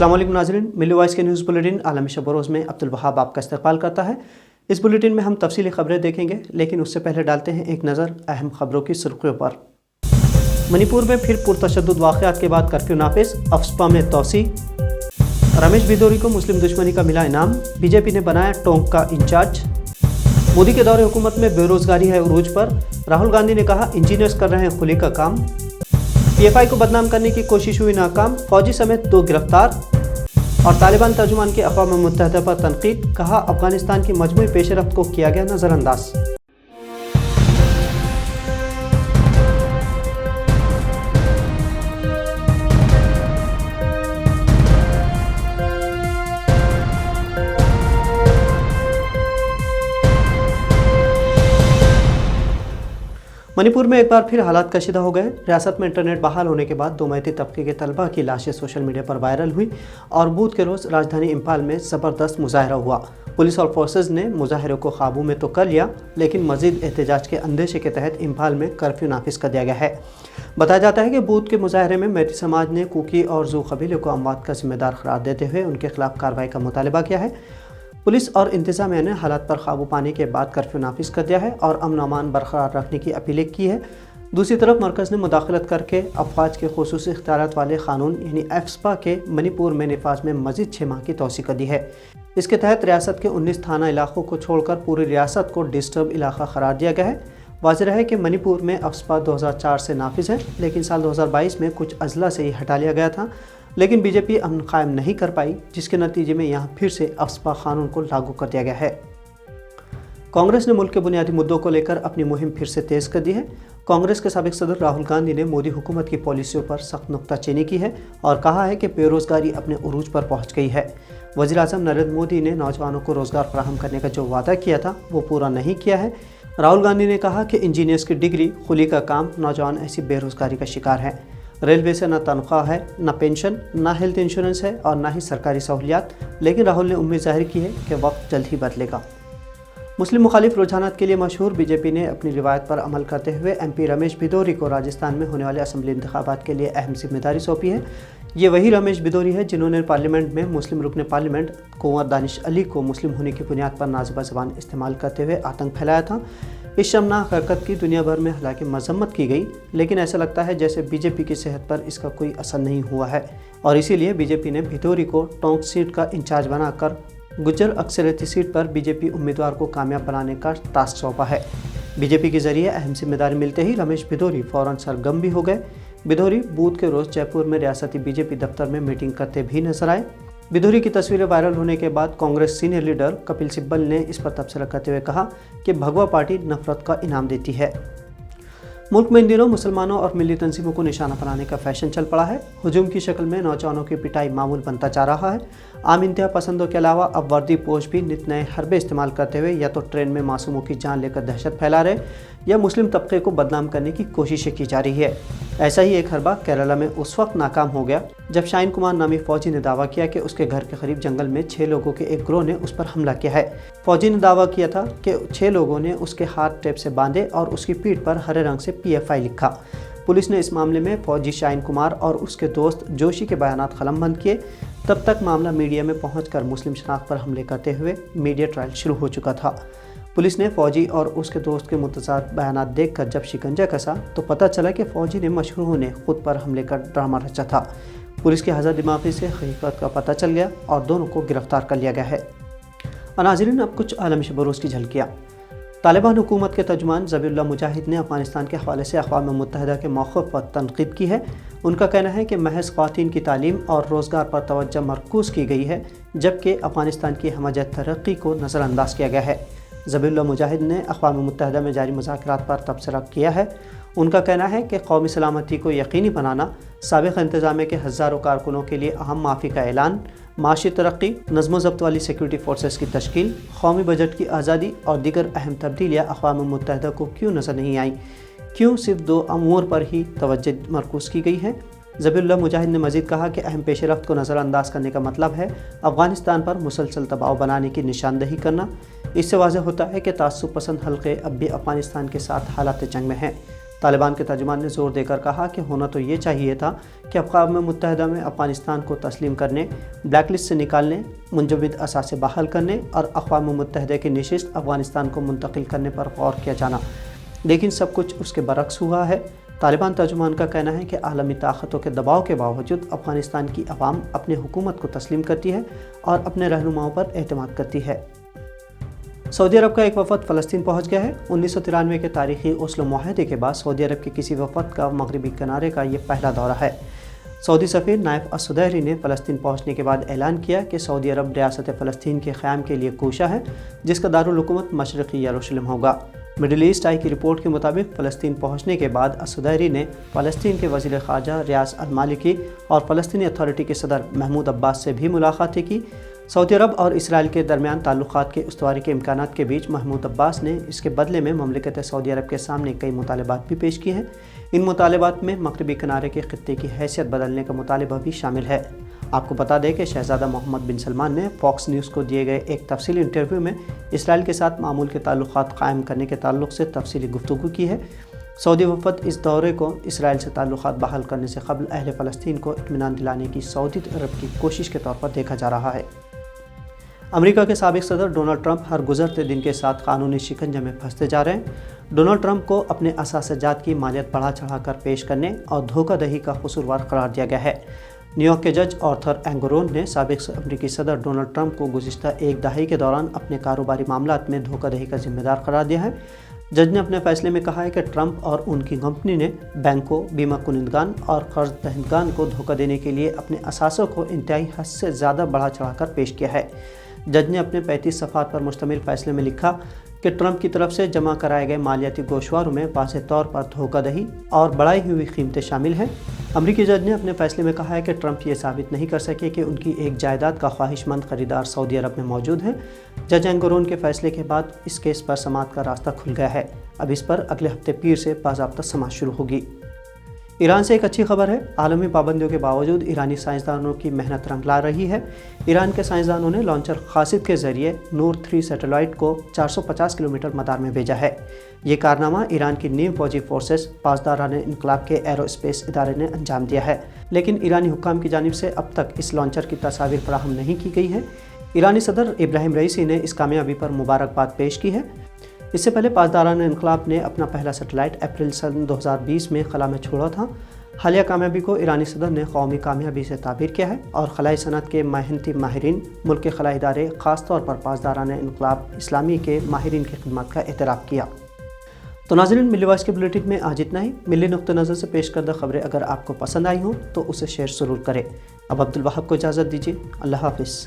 अस्सलाम वालेकुम नाज़रीन, मिल्ली वॉइस के न्यूज़ बुलेटिन आलमी शब रोज़ में अब्दुल वहाब आपका इस्तकबाल करता है। इस बुलेटिन में हम तफसीली खबरें देखेंगे, लेकिन उससे पहले डालते हैं एक नज़र अहम खबरों की सुर्खियों पर। मणिपुर में फिर पुरतशद्दुद वाक़यात के बाद कर्फ्यू नाफिज, अफस्पा में तोसी। रमेश भिदोरी को मुस्लिम दुश्मनी का मिला इनाम, बीजेपी ने बनाया टोंक का इंचार्ज। मोदी के दौरे हुकूमत में बेरोजगारी है उरूज पर, राहुल गांधी ने कहा इंजीनियर्स कर रहे हैं खुली का काम। पीएफआई को बदनाम करने की कोशिश हुई नाकाम, फौजी समेत 2 गिरफ्तार। और तालिबान तर्जुमान की अक़वाम मुत्तहिदा पर तनकीद, कहा अफगानिस्तान की मजमूई पेशरफ्त को किया गया नज़रअंदाज। मणिपुर में एक बार फिर हालात कशीदा हो गए। रियासत में इंटरनेट बहाल होने के बाद 2 मैती तबके के तलबा की लाशें सोशल मीडिया पर वायरल हुई और बुध के रोज़ राजधानी इम्फाल में ज़बरदस्त मुजाहरा हुआ। पुलिस और फोर्सेज ने मुजाहरे को काबू में तो कर लिया, लेकिन मज़ीद एहतजाज के अंदेशे के तहत इम्फाल में कर्फ्यू नाफिज कर दिया गया है। बताया जाता है कि बुध के मुजाहरे में मैती समाज ने कुकी और जू कबीले को अमवात का जिम्मेदार करार देते हुए उनके खिलाफ कार्रवाई का मुतालबा किया है। पुलिस और इंतज़ामिया ने हालात पर काबू पाने के बाद कर्फ्यू नाफिज कर दिया है और अमन अमान बरकरार रखने की अपील की है। दूसरी तरफ मरकज़ ने मुदाखलत करके अफवाज के खुसूसी इख्तियारात वाले कानून यानी एफ्स्पा के मणिपुर में नफाज में मज़ीद 6 माह की तोसी कर दी है। इसके तहत रियासत के 19 थाना इलाकों को छोड़कर पूरी रियासत को डिस्टर्ब इलाका करार दिया गया है। वाज़ेह है कि मणिपुर में एफ्स्पा 2004 से नाफिज है, लेकिन साल 2022 में कुछ अजला से ही हटा लिया गया था, लेकिन बीजेपी अमन कायम नहीं कर पाई, जिसके नतीजे में यहाँ फिर से एफ्स्पा कानून को लागू कर दिया गया है। कांग्रेस ने मुल्क के बुनियादी मुद्दों को लेकर अपनी मुहिम फिर से तेज़ कर दी है। कांग्रेस के साबिक सदर राहुल गांधी ने मोदी हुकूमत की पॉलिसियों पर सख्त नुक्ताचीनी की है और कहा है कि बेरोज़गारी अपने उरूज पर पहुँच गई है। वज़ीर आज़म नरेंद्र मोदी ने नौजवानों को रोज़गार फराहम करने का जो वादा किया था वो पूरा नहीं किया है। राहुल गांधी ने कहा कि इंजीनियर्स की डिग्री खुली का काम, नौजवान ऐसी बेरोज़गारी का शिकार हैं। रेलवे से न तनख्वाह है, न पेंशन, न हेल्थ इंश्योरेंस है और न ही सरकारी सहूलियात, लेकिन राहुल ने उम्मीद जाहिर की है कि वक्त जल्द ही बदलेगा। मुस्लिम मुखालिफ रुझानात के लिए मशहूर बीजेपी ने अपनी रिवायत पर अमल करते हुए एमपी रमेश भिदोरी को राजस्थान में होने वाले असम्बली इंतखाबात के लिए अहम जिम्मेदारी सौंपी है। ये वही रमेश भिदोरी है जिन्होंने पार्लियामेंट में मुस्लिम रुकन पार्लियामेंट कुंवर दानिश अली को मुस्लिम होने की बुनियाद पर नाज़िबा ज़बान इस्तेमाल करते हुए आतंक फैलाया था। इस शर्मनाक हरकत की दुनिया भर में हालांकि मजम्मत की गई, लेकिन ऐसा लगता है जैसे बीजेपी की सेहत पर इसका कोई असर नहीं हुआ है और इसीलिए बीजेपी ने भिदोरी को टोंक सीट का इंचार्ज बनाकर गुज्जर अक्सरियती सीट पर बीजेपी उम्मीदवार को कामयाब बनाने का टास्क सौंपा है। बीजेपी के जरिए अहम जिम्मेदारी मिलते ही रमेश भिदोरी फौरन सरगर्म भी हो गए। भिदोरी बुध के रोज़ जयपुर में रियासती बीजेपी दफ्तर में मीटिंग करते भी नजर आए। भिदोरी की तस्वीरें वायरल होने के बाद कांग्रेस सीनियर लीडर कपिल सिब्बल ने इस पर तबसरा करते हुए कहा कि भगवा पार्टी नफरत का इनाम देती है। मुल्क में इन दिनों मुसलमानों और मिली तंजीमों को निशाना बनाने का फैशन चल पड़ा है। हुजूम की शक्ल में नौजवानों की पिटाई मामूल बनता जा रहा है। आम इंतहा पसंदों के अलावा अब वर्दी पोश भी नित नए हरबे इस्तेमाल करते हुए या तो ट्रेन में मासूमों की जान लेकर दहशत फैला रहे या मुस्लिम तबके को बदनाम करने की कोशिशें की जा रही है। ऐसा ही एक हरबा केरला में उस वक्त नाकाम हो गया जब शाहीन कुमार नामी फौजी ने दावा किया कि उसके घर के करीब जंगल में 6 लोगों के एक गिरोह ने उस पर हमला किया है। फौजी ने दावा किया था कि 6 लोगों ने उसके हाथ टेप से बांधे और उसकी पीठ पर हरे रंग से PFI लिखा। पुलिस ने इस मामले में फौजी शाहीन कुमार और उसके दोस्त जोशी के बयानात कलमबंद किए। तब तक मामला मीडिया में पहुंचकर मुस्लिम शनाख्त पर हमले करते हुए मीडिया ट्रायल शुरू हो चुका था। पुलिस ने फौजी और उसके दोस्त के मुतज़ाद बयानात देखकर जब शिकंजा कसा तो पता चला कि फौजी ने मशहूरों ने खुद पर हमले का ड्रामा रचा था। पुलिस की हज़र दिमागी से हकीकत का पता चल गया और दोनों को गिरफ्तार कर लिया गया है। और नाज़रीन, अब कुछ आलमी शब-ए-रोज़ की झलकियाँ। तालिबान हुकूमत के तर्जुमान ज़बीहुल्लाह मुजाहिद ने अफगानिस्तान के हवाले से अक़वाम मुत्तहिदा के मौक़िफ़ पर तनक़ीद की है। उनका कहना है कि महज ख़वातीन की तालीम और रोज़गार पर तवज्जो मरकूज़ की गई है, जबकि अफ़गानिस्तान की हमजत तरक्की को नज़रअंदाज किया गया है। ज़बीहुल्लाह मुजाहिद ने अक़वाम मुत्तहिदा में जारी मुज़ाकरात पर तबसरा किया है। उनका कहना है कि कौमी सलामती को यकीनी बनाना, साबिक़ इंतज़ामिया के हज़ारों कारकुनों के लिए अहम माफ़ी का ऐलान, माशी तरक्की, नज़्म ज़ब्त वाली सिक्योरिटी फोर्सेस की तश्कील, कौमी बजट की आज़ादी और दीगर अहम तब्दीलियाँ अक़वाम मुत्तहिदा को क्यों नज़र नहीं आई, क्यों सिर्फ 2 अमूर पर ही तवज्जो मरकूज़ की गई है। ज़बीहुल्लाह मुजाहिद ने मज़ीद कहा कि अहम पेशरफ्त को नज़रअंदाज करने का मतलब है अफ़गानिस्तान पर मुसलसल दबाव बनाने की निशानदही करना। इससे वाज़ेह होता है कि तासुब पसंद हल्के अब भी अफ़गानिस्तान के साथ हालात जंग में हैं। طالبان کے ترجمان نے زور دے کر کہا کہ ہونا تو یہ چاہیے تھا کہ اقوام متحدہ میں افغانستان کو تسلیم کرنے، بلیک لسٹ سے نکالنے، منجمد اثاثے بحال کرنے اور اقوام متحدہ کی نشست افغانستان کو منتقل کرنے پر غور کیا جانا، لیکن سب کچھ اس کے برعکس ہوا ہے۔ طالبان ترجمان کا کہنا ہے کہ عالمی طاقتوں کے دباؤ کے باوجود افغانستان کی عوام اپنی حکومت کو تسلیم کرتی ہے اور اپنے رہنماؤں پر اعتماد کرتی ہے۔ سعودی عرب کا ایک وفد فلسطین پہنچ گیا ہے۔ 1993 کے تاریخی اوسلو معاہدے کے بعد سعودی عرب کے کسی وفد کا مغربی کنارے کا یہ پہلا دورہ ہے۔ سعودی سفیر نائف السدیری نے فلسطین پہنچنے کے بعد اعلان کیا کہ سعودی عرب ریاست فلسطین کے قیام کے لیے کوشاں ہے، جس کا دارالحکومت مشرقی یروشلم ہوگا۔ مڈل ایسٹ آئی کی رپورٹ کے مطابق فلسطین پہنچنے کے بعد السدیری نے فلسطین کے وزیر خارجہ ریاض المالکی اور فلسطینی اتھارٹی کے صدر محمود عباس سے بھی ملاقاتیں کی۔ سعودی عرب اور اسرائیل کے درمیان تعلقات کے استواری کے امکانات کے بیچ محمود عباس نے اس کے بدلے میں مملکت سعودی عرب کے سامنے کئی مطالبات بھی پیش کیے ہیں۔ ان مطالبات میں مغربی کنارے کے خطے کی حیثیت بدلنے کا مطالبہ بھی شامل ہے۔ آپ کو بتا دیں کہ شہزادہ محمد بن سلمان نے فاکس نیوز کو دیے گئے ایک تفصیلی انٹرویو میں اسرائیل کے ساتھ معمول کے تعلقات قائم کرنے کے تعلق سے تفصیلی گفتگو کی ہے۔ سعودی وفد اس دورے کو اسرائیل سے تعلقات بحال کرنے سے قبل اہل فلسطین کو اطمینان دلانے کی سعودی عرب کی کوشش کے طور پر دیکھا جا رہا ہے۔ امریکہ کے سابق صدر ڈونلڈ ٹرمپ ہر گزرتے دن کے ساتھ قانونی شکنجے میں پھنستے جا رہے ہیں۔ ڈونلڈ ٹرمپ کو اپنے اثاثہ جات کی مالیت بڑھا چڑھا کر پیش کرنے اور دھوکہ دہی کا قصوروار قرار دیا گیا ہے۔ نیو یارک کے جج آرتھر اینگرون نے سابق امریکی صدر ڈونلڈ ٹرمپ کو گزشتہ ایک دہائی کے دوران اپنے کاروباری معاملات میں دھوکہ دہی کا ذمہ دار قرار دیا ہے۔ جج نے اپنے فیصلے میں کہا ہے کہ ٹرمپ اور ان کی کمپنی نے بینکوں، بیمہ کنندگان اور قرض دہندگان کو دھوکہ دینے کے لیے اپنے اثاثوں کو انتہائی حد سے زیادہ بڑھا چڑھا کر پیش کیا ہے۔ جج نے اپنے 35 صفحات پر مشتمل فیصلے میں لکھا کہ ٹرمپ کی طرف سے جمع کرائے گئے مالیاتی گوشواروں میں واضح طور پر دھوکہ دہی اور بڑھائی ہوئی قیمتیں شامل ہیں۔ امریکی جج نے اپنے فیصلے میں کہا ہے کہ ٹرمپ یہ ثابت نہیں کر سکے کہ ان کی ایک جائیداد کا خواہش مند خریدار سعودی عرب میں موجود ہے۔ جج اینگرون کے فیصلے کے بعد اس کیس پر سماعت کا راستہ کھل گیا ہے۔ اب اس پر اگلے ہفتے پیر سے باضابطہ سماعت شروع ہوگی۔ ایران سے ایک اچھی خبر ہے۔ عالمی پابندیوں کے باوجود ایرانی سائنسدانوں کی محنت رنگ لا رہی ہے۔ ایران کے سائنسدانوں نے لانچر قاصد کے ذریعے نور 3 سیٹلائٹ کو 450 کلومیٹر مدار میں بھیجا ہے۔ یہ کارنامہ ایران کی نیم فوجی فورسز پاسداران انقلاب کے ایرو اسپیس ادارے نے انجام دیا ہے، لیکن ایرانی حکام کی جانب سے اب تک اس لانچر کی تصاویر فراہم نہیں کی گئی ہے۔ ایرانی صدر ابراہیم رئیسی نے اس کامیابی پر مبارکباد پیش کی ہے۔ اس سے پہلے پاسداران انقلاب نے اپنا پہلا سیٹلائٹ اپریل سن 2020 میں خلا میں چھوڑا تھا۔ حالیہ کامیابی کو ایرانی صدر نے قومی کامیابی سے تعبیر کیا ہے اور خلائی صنعت کے محنتی ماہرین، ملک کے خلائی ادارے، خاص طور پر پاسداران انقلاب اسلامی کے ماہرین کی خدمات کا اعتراف کیا۔ تو ناظرین، ملی وائس کے بلیٹن میں آج اتنا ہی۔ ملی نقطہ نظر سے پیش کردہ خبریں اگر آپ کو پسند آئی ہوں تو اسے شیئر ضرور کریں۔ اب عبدالوہاب کو اجازت دیجیے۔ اللہ حافظ۔